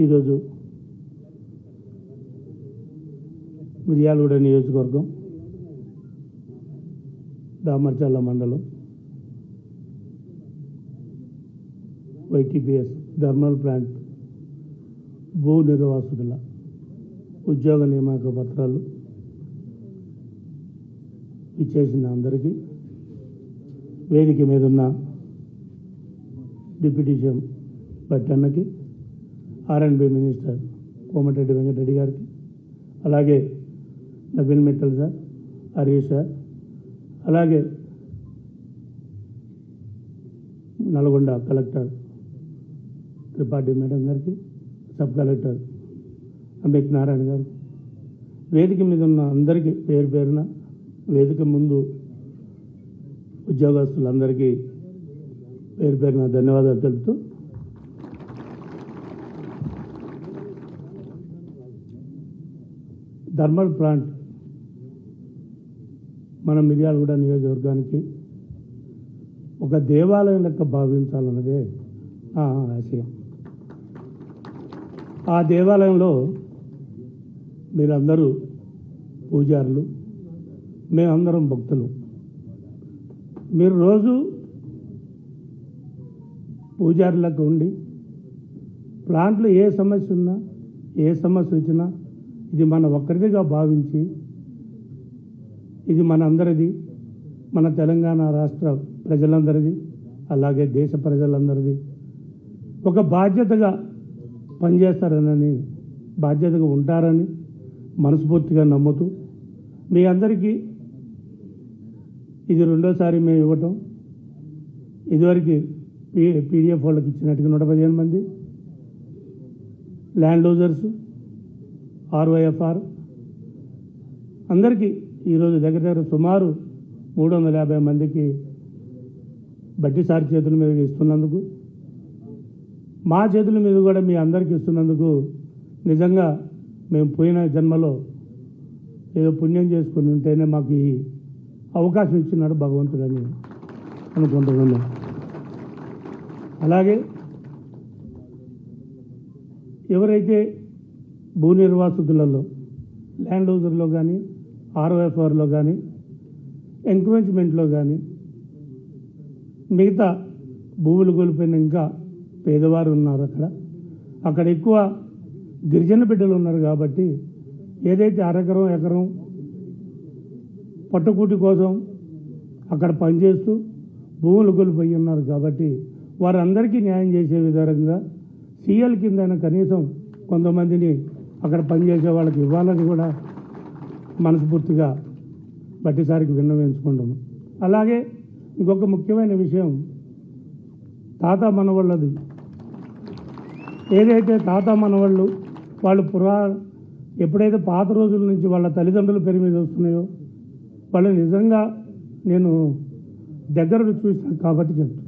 ఈరోజు మిర్యాలగూడ నియోజకవర్గం దామర్చల్ల మండలం వైటీపీఎస్ థర్మల్ ప్లాంట్ భూ నిర్వాసితుల ఉద్యోగ నియామక పత్రాలు ఇచ్చేసిన అందరికీ, వేదిక మీద ఉన్న డిప్యూటీ సీఎం బట్టన్నకి, ఆర్ఎండ్బి మినిస్టర్ కోమటిరెడ్డి వెంకటరెడ్డి గారికి, అలాగే నవీన్ మిట్టల్ సార్, హరీష్ సార్, అలాగే నల్గొండ కలెక్టర్ త్రిపాఠి మేడం గారికి, సబ్ కలెక్టర్ అమిత్ నారాయణ గారికి, వేదిక మీద ఉన్న అందరికీ పేరు పేరున, వేదిక ముందు ఉద్యోగస్తులందరికీ పేరు పేరున ధన్యవాదాలు తెలుపుతూ, థర్మల్ ప్లాంట్ మన మిర్యాలగూడ నియోజకవర్గానికి ఒక దేవాలయం లెక్క భావించాలన్నదే నా ఆశయం. ఆ దేవాలయంలో మీరందరూ పూజారులు, మేమందరం భక్తులు. మీరు రోజు పూజారులకు ఉండి ప్లాంట్లో ఏ సమస్య ఉన్నా, ఏ సమస్య వచ్చినా ఇది మన ఒక్కరిదిగా భావించి, ఇది మన అందరిది, మన తెలంగాణ రాష్ట్ర ప్రజలందరిది, అలాగే దేశ ప్రజలందరిది, ఒక బాధ్యతగా పనిచేస్తారని, బాధ్యతగా ఉంటారని మనస్ఫూర్తిగా నమ్ముతూ, మీ అందరికీ ఇది రెండోసారి మేము ఇవ్వటం. ఇదివరకు పీడిఎఫ్ వాళ్ళకి ఇచ్చినట్టుగా 115 మంది ల్యాండ్ లూజర్స్, ఆర్వైఎఫ్ఆర్ అందరికీ ఈరోజు దగ్గర దగ్గర సుమారు 350 మందికి బట్టిసారి చేతుల మీద ఇస్తున్నందుకు, మా చేతుల మీద కూడా మీ అందరికీ ఇస్తున్నందుకు నిజంగా మేము పోయిన జన్మలో ఏదో పుణ్యం చేసుకుని ఉంటేనే మాకు ఈ అవకాశం ఇచ్చినాడు భగవంతుడని అనుకుంటున్నాను. అలాగే ఎవరైతే భూ నిర్వాసితులలో, ల్యాండ్ లూజర్లో కానీ, ఆర్ఓఎఫ్ఆర్లో కానీ, ఎంక్రోచ్మెంట్లో కానీ, మిగతా భూములు కోల్పోయిన ఇంకా పేదవారు ఉన్నారు. అక్కడ ఎక్కువ గిరిజన బిడ్డలు ఉన్నారు. కాబట్టి ఏదైతే అరెకరం ఎకరం పట్టుకూటి కోసం అక్కడ పనిచేస్తూ భూములు కోల్పోయి ఉన్నారు. కాబట్టి వారందరికీ న్యాయం చేసే విధంగా సీఎల్ కింద కనీసం కొంతమందిని అక్కడ పనిచేసే వాళ్ళకి ఇవ్వాలని కూడా మనస్ఫూర్తిగా బట్టిసారికి విన్నవించుకుంటున్నాం. అలాగే ఇంకొక ముఖ్యమైన విషయం, తాత మనవాళ్ళది ఏదైతే తాత మనవాళ్ళు వాళ్ళు ఎప్పుడైతే పాత రోజుల నుంచి వాళ్ళ తల్లిదండ్రుల పేరు మీద వస్తున్నాయో, వాళ్ళు నిజంగా నేను దగ్గర చూసాను కాబట్టి చెప్తాను.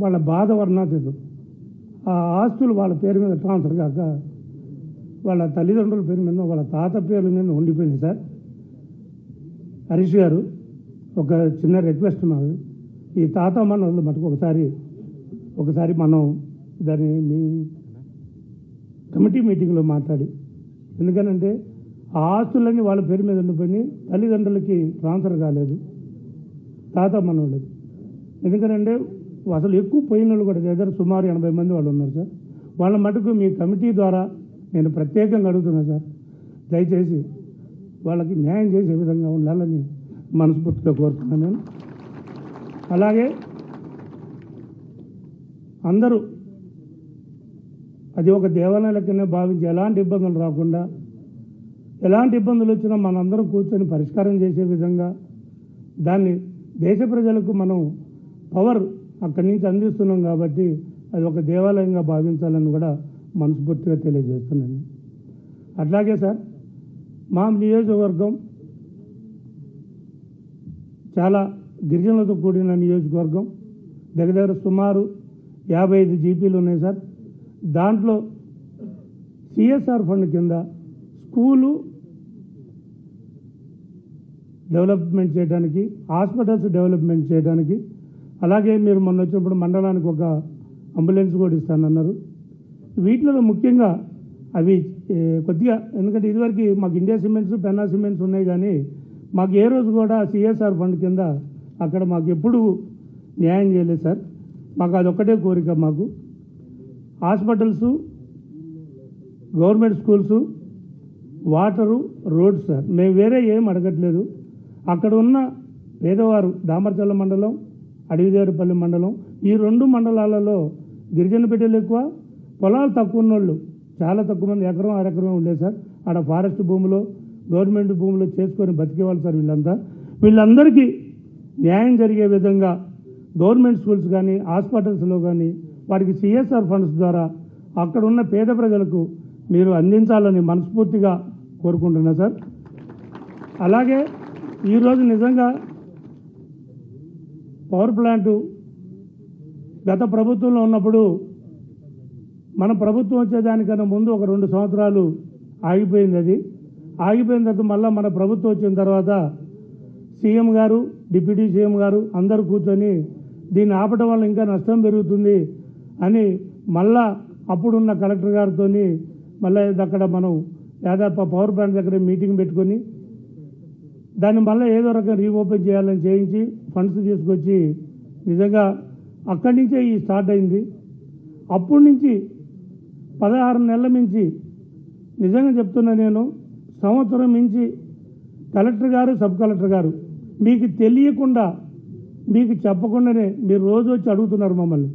వాళ్ళ బాధ వర్ణాతీతం. ఆ ఆస్తులు వాళ్ళ పేరు మీద ట్రాన్స్ఫర్ కాక వాళ్ళ తల్లిదండ్రుల పేరు మీద, వాళ్ళ తాత పేర్ల మీద ఉండిపోయింది. సార్ హరీష్ గారు, ఒక చిన్న రిక్వెస్ట్ మాది, ఈ తాత మనోళ్ళు మటుకు ఒకసారి మనం దాన్ని మీ కమిటీ మీటింగ్లో మాట్లాడి, ఎందుకనంటే ఆ ఆస్తులన్నీ వాళ్ళ పేరు మీద ఉండిపోయి తల్లిదండ్రులకి ట్రాన్స్ఫర్ కాలేదు, తాత మనోళ్ళది. ఎందుకంటే అసలు ఎక్కువ పోయిన వాళ్ళు కూడా దగ్గర సుమారు 80 మంది వాళ్ళు ఉన్నారు. సార్ వాళ్ళ మటుకు మీ కమిటీ ద్వారా నేను ప్రత్యేకంగా అడుగుతున్నాను. సార్ దయచేసి వాళ్ళకి న్యాయం చేసే విధంగా ఉండాలని మనస్ఫూర్తిగా కోరుతున్నాను నేను. అలాగే అందరూ అది ఒక దేవాలయం లెక్కనే భావించి ఎలాంటి ఇబ్బందులు రాకుండా, ఎలాంటి ఇబ్బందులు వచ్చినా మనందరం కూర్చొని పరిష్కారం చేసే విధంగా దాన్ని దేశ ప్రజలకు మనం పవర్ అక్కడి నుంచి అందిస్తున్నాం. కాబట్టి అది ఒక దేవాలయంగా భావించాలని కూడా మనస్ఫూర్తిగా తెలియజేస్తున్నాను. అట్లాగే సార్ మా నియోజకవర్గం చాలా గిరిజనులతో కూడిన నియోజకవర్గం. దగ్గర సుమారు 55 జీపీలు ఉన్నాయి. సార్ దాంట్లో సిఎస్ఆర్ ఫండ్ కింద స్కూలు డెవలప్మెంట్ చేయడానికి, హాస్పిటల్స్ డెవలప్మెంట్ చేయడానికి, అలాగే మీరు మొన్న వచ్చినప్పుడు మండలానికి ఒక అంబులెన్స్ కూడా ఇస్తానన్నారు. వీటిలో ముఖ్యంగా అవి కొద్దిగా, ఎందుకంటే ఇదివరకు మాకు ఇండియా సిమెంట్స్, పెన్నా సిమెంట్స్ ఉన్నాయి, కానీ మాకు ఏ రోజు కూడా సిఎస్ఆర్ ఫండ్ కింద అక్కడ మాకు ఎప్పుడు న్యాయం చేయలేదు సార్. మాకు అదొక్కటే కోరిక. మాకు hospitals, government schools, water, roads sir. మేము వేరే ఏం అడగట్లేదు. అక్కడ ఉన్న పేదవారు దామరచల్ల మండలం, అడవిదేవరపల్లి మండలం, ఈ 2 మండలాలలో గిరిజన బిడ్డలు ఎక్కువ, పొలాలు తక్కువ ఉన్నోళ్ళు చాలా తక్కువ మంది, ఎకరం అరెకరమే ఉండేది సార్. ఆడ ఫారెస్ట్ భూములో, గవర్నమెంట్ భూములో చేసుకొని బతికేవాళ్ళు సార్ వీళ్ళంతా. వీళ్ళందరికీ న్యాయం జరిగే విధంగా గవర్నమెంట్ స్కూల్స్ కానీ, హాస్పిటల్స్లో కానీ వాటికి సిఎస్ఆర్ ఫండ్స్ ద్వారా అక్కడ ఉన్న పేద ప్రజలకు మీరు అందించాలని మనస్ఫూర్తిగా కోరుకుంటున్నా సార్. అలాగే ఈరోజు నిజంగా పవర్ ప్లాంటు గత ప్రభుత్వంలో ఉన్నప్పుడు, మన ప్రభుత్వం వచ్చేదానికన్నా ముందు ఒక 2 సంవత్సరాలు ఆగిపోయింది. అది ఆగిపోయిన తర్వాత మళ్ళీ మన ప్రభుత్వం వచ్చిన తర్వాత సీఎం గారు, డిప్యూటీ సీఎం గారు అందరూ కూర్చొని దీన్ని ఆపడం వల్ల ఇంకా నష్టం పెరుగుతుంది అని మళ్ళా అప్పుడున్న కలెక్టర్ గారితో మళ్ళీ అక్కడ మనం యాదాపు పవర్ ప్లాంట్ దగ్గర మీటింగ్ పెట్టుకొని దాన్ని మళ్ళీ ఏదో రకం రీఓపెన్ చేయాలని చేయించి ఫండ్స్ తీసుకొచ్చి నిజంగా అక్కడి నుంచే ఈ స్టార్ట్ అయింది. అప్పటి నుంచి 16 నెలల మించి నిజంగా చెప్తున్నా నేను, సంవత్సరం మించి కలెక్టర్ గారు, సబ్ కలెక్టర్ గారు మీకు తెలియకుండా, మీకు చెప్పకుండానే మీరు రోజు వచ్చి అడుగుతున్నారు మమ్మల్ని.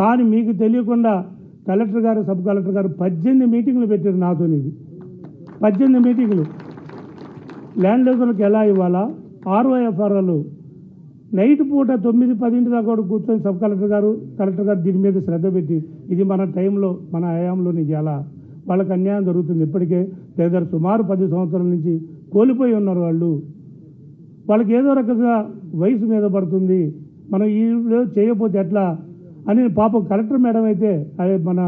కానీ మీకు తెలియకుండా కలెక్టర్ గారు, సబ్ కలెక్టర్ గారు 18 మీటింగ్లు పెట్టారు నాతో. ఇది 18 మీటింగ్లు. ల్యాండ్ యూజర్లకు ఎలా ఇవ్వాలా, ఆర్ఓఎఫ్ఆర్ఓలు నైట్ పూట 9-10 దాకా కూడా కూర్చొని సబ్ కలెక్టర్ గారు, కలెక్టర్ గారు దీని మీద శ్రద్ధ పెట్టి ఇది మన టైంలో, మన హయాంలో నీకు ఎలా వాళ్ళకి అన్యాయం జరుగుతుంది. ఇప్పటికే లేదా సుమారు 10 సంవత్సరాల నుంచి కోల్పోయి ఉన్నారు వాళ్ళు. వాళ్ళకి ఏదో రకంగా వయసు మీద పడుతుంది, మనం ఈ చేయకపోతే ఎట్లా అని పాపం కలెక్టర్ మేడం అయితే మన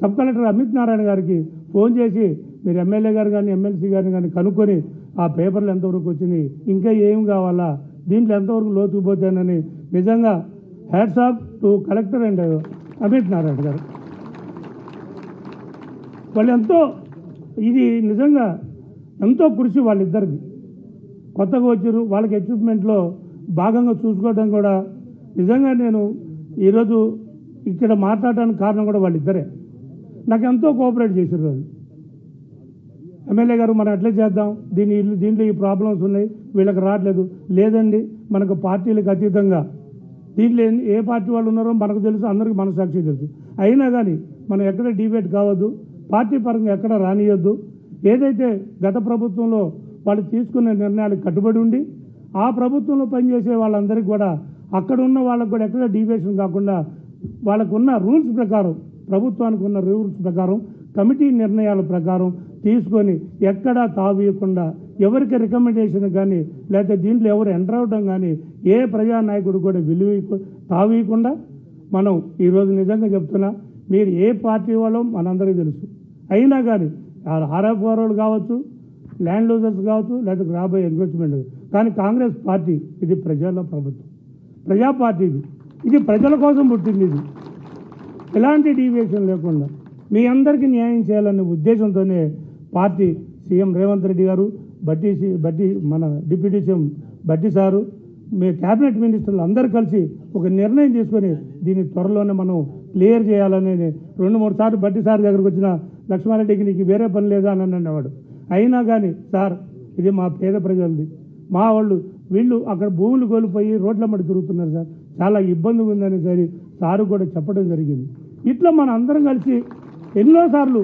సబ్ కలెక్టర్ అమిత్ నారాయణ గారికి ఫోన్ చేసి మీరు ఎమ్మెల్యే గారు కానీ, ఎమ్మెల్సీ గారిని కానీ కనుక్కొని ఆ పేపర్లు ఎంతవరకు వచ్చినాయి, ఇంకా ఏం కావాలా, దీంట్లో ఎంతవరకు లోతుకుపోతానని నిజంగా hats off to collector and Amit Narayana గారు. వాళ్ళు ఎంతో, ఇది నిజంగా ఎంతో కృషి వాళ్ళిద్దరిది. కొత్తగా వచ్చారు, వాళ్ళకి అచీవ్మెంట్లో భాగంగా చూసుకోవడం కూడా నిజంగా నేను ఈరోజు ఇక్కడ మాట్లాడడానికి కారణం కూడా వాళ్ళిద్దరే. నాకు ఎంతో కోఆపరేట్ చేశారు వాళ్ళు. ఎమ్మెల్యే గారు మనం ఎట్లా చేద్దాం, దీంట్లో ఈ ప్రాబ్లమ్స్ ఉన్నాయి, వీళ్ళకి రావట్లేదు. లేదండి, మనకు పార్టీలకు అతీతంగా దీంట్లో ఏ పార్టీ వాళ్ళు ఉన్నారో మనకు తెలుసు, అందరికీ మనసాక్షి తెలుసు. అయినా కానీ మనం ఎక్కడ డిబేట్ కావద్దు, పార్టీ పరంగా ఎక్కడ రానియొద్దు. ఏదైతే గత ప్రభుత్వంలో వాళ్ళు తీసుకునే నిర్ణయాలకు కట్టుబడి ఉండి ఆ ప్రభుత్వంలో పనిచేసే వాళ్ళందరికీ కూడా అక్కడ ఉన్న వాళ్ళకు కూడా ఎక్కడ డీవియేషన్ కాకుండా వాళ్ళకున్న రూల్స్ ప్రకారం, ప్రభుత్వానికి ఉన్న రూల్స్ ప్రకారం, కమిటీ నిర్ణయాల ప్రకారం తీసుకొని ఎక్కడా తావీయకుండా, ఎవరికి రికమెండేషన్ కానీ లేకపోతే దీంట్లో ఎవరు ఎంటర్ అవడం కానీ ఏ ప్రజానాయకుడు కూడా విలువ తావీయకుండా మనం ఈరోజు నిజంగా చెప్తున్నా, మీరు ఏ పార్టీ వాళ్ళో మనందరికీ తెలుసు. అయినా కానీ ఆర్ఎఫ్ఆర్ఓలు కావచ్చు, ల్యాండ్ లూజర్స్ కావచ్చు, లేకపోతే రాబోయే ఎంక్రోచ్మెంట్, కానీ కాంగ్రెస్ పార్టీ ఇది ప్రజల ప్రభుత్వం, ప్రజా పార్టీ ఇది ప్రజల కోసం పుట్టింది. ఇది ఎలాంటి డీవియేషన్ లేకుండా మీ అందరికీ న్యాయం చేయాలనే ఉద్దేశంతోనే పార్టీ సీఎం రేవంత్ రెడ్డి గారు, బట్టి మన డిప్యూటీ సీఎం బట్టి సారు, మీ క్యాబినెట్ మినిస్టర్లు అందరూ కలిసి ఒక నిర్ణయం తీసుకొని దీన్ని త్వరలోనే మనం క్లియర్ చేయాలని 2-3 సార్లు బట్టి సార్ దగ్గరకు వచ్చిన, లక్ష్మారెడ్డికి నీకు వేరే పని లేదా అని అనేవాడు. అయినా కానీ సార్ ఇది మా పేద ప్రజలది, మా వాళ్ళు వీళ్ళు అక్కడ భూములు కోల్పోయి రోడ్ల మడి తిరుగుతున్నారు సార్, చాలా ఇబ్బందిగా ఉందని సరే సారు కూడా చెప్పడం జరిగింది. ఇట్లా మన అందరం కలిసి ఎన్నోసార్లు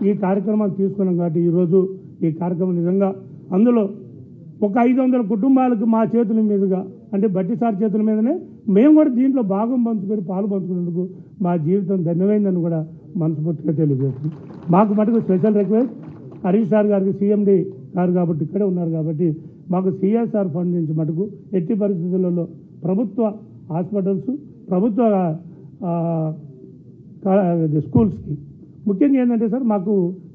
ఈ కార్యక్రమాలు తీసుకున్నాం. కాబట్టి ఈరోజు ఈ కార్యక్రమం నిజంగా అందులో ఒక 500 కుటుంబాలకు మా చేతుల మీదుగా, అంటే బట్టి సార్ చేతుల మీదనే మేము కూడా దీంట్లో భాగం పంచుకొని పాలు పంచుకునేందుకు మా జీవితం ధన్యమైందని కూడా మనస్ఫూర్తిగా తెలియజేస్తుంది. మాకు మటుకు స్పెషల్ రిక్వెస్ట్ హరీష్ సార్ గారికి, సీఎండి గారు కాబట్టి ఇక్కడే ఉన్నారు కాబట్టి మాకు సిఎస్ఆర్ ఫండ్ నుంచి మటుకు ఎట్టి పరిస్థితులలో ప్రభుత్వ హాస్పిటల్స్, ప్రభుత్వ స్కూల్స్కి ముఖ్యంగా ఏంటంటే సార్ మాకు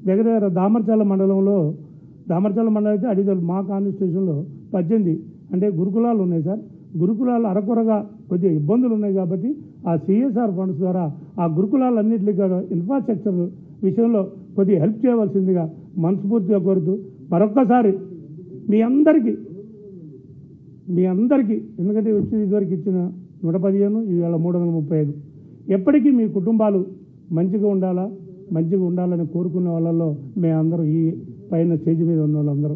దగ్గర దామరచల్ల మండలం అయితే అడిగారు, మా కాన్స్టిట్యూషన్లో 18 అంటే గురుకులాలు ఉన్నాయి సార్. గురుకులాలు అరకొరగా కొద్దిగా ఇబ్బందులు ఉన్నాయి కాబట్టి ఆ సిఎస్ఆర్ ఫండ్స్ ద్వారా ఆ గురుకులాలన్నింటినీ కూడా ఇన్ఫ్రాస్ట్రక్చర్ విషయంలో కొద్దిగా హెల్ప్ చేయవలసిందిగా మనస్ఫూర్తిగా కోరుతూ మరొక్కసారి మీ అందరికీ ఎందుకంటే వచ్చి ఇదివరకు ఇచ్చిన 115 ఇవాళ 335 ఎప్పటికీ మీ కుటుంబాలు మంచిగా ఉండాలని కోరుకునే వాళ్ళల్లో మేమందరూ ఈ పైన స్టేజ్ మీద ఉన్న వాళ్ళందరూ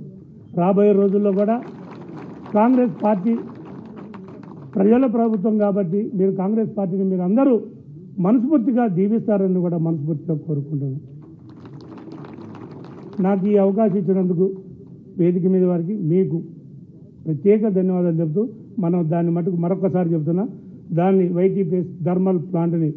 రాబోయే రోజుల్లో కూడా కాంగ్రెస్ పార్టీ ప్రజల ప్రభుత్వం కాబట్టి మీరు కాంగ్రెస్ పార్టీని మీరు అందరూ మనస్ఫూర్తిగా దీవిస్తారని కూడా మనస్ఫూర్తిగా కోరుకుంటున్నాను. నాకు ఈ అవకాశం ఇచ్చినందుకు వేదిక మీద వారికి మీకు ప్రత్యేక ధన్యవాదాలు చెబుతూ మనం దాన్ని మటుకు మరొకసారి చెబుతున్నా దాన్ని వైటీపీఎస్ థర్మల్ ప్లాంట్ని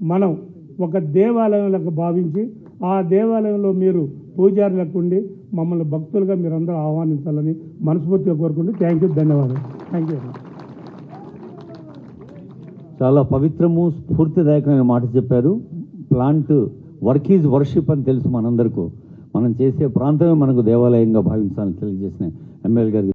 మనం ఒక దేవాలయంలోకి భావించి ఆ దేవాలయంలో మీరు పూజారులకు ఉండి మమ్మల్ని భక్తులుగా మీరందరూ ఆహ్వానించాలని మనస్ఫూర్తిగా కోరుకుంటూ ధన్యవాదాలు. Thank you. చాలా పవిత్రము స్ఫూర్తిదాయకమైన మాట చెప్పారు. ప్లాంట్ వర్క్ ఈజ్ వర్షిప్ అని తెలుసు మనందరికీ. మనం చేసే ప్రాంతమే మనకు దేవాలయంగా భావించాలని తెలియజేసిన ఎమ్మెల్యే గారికి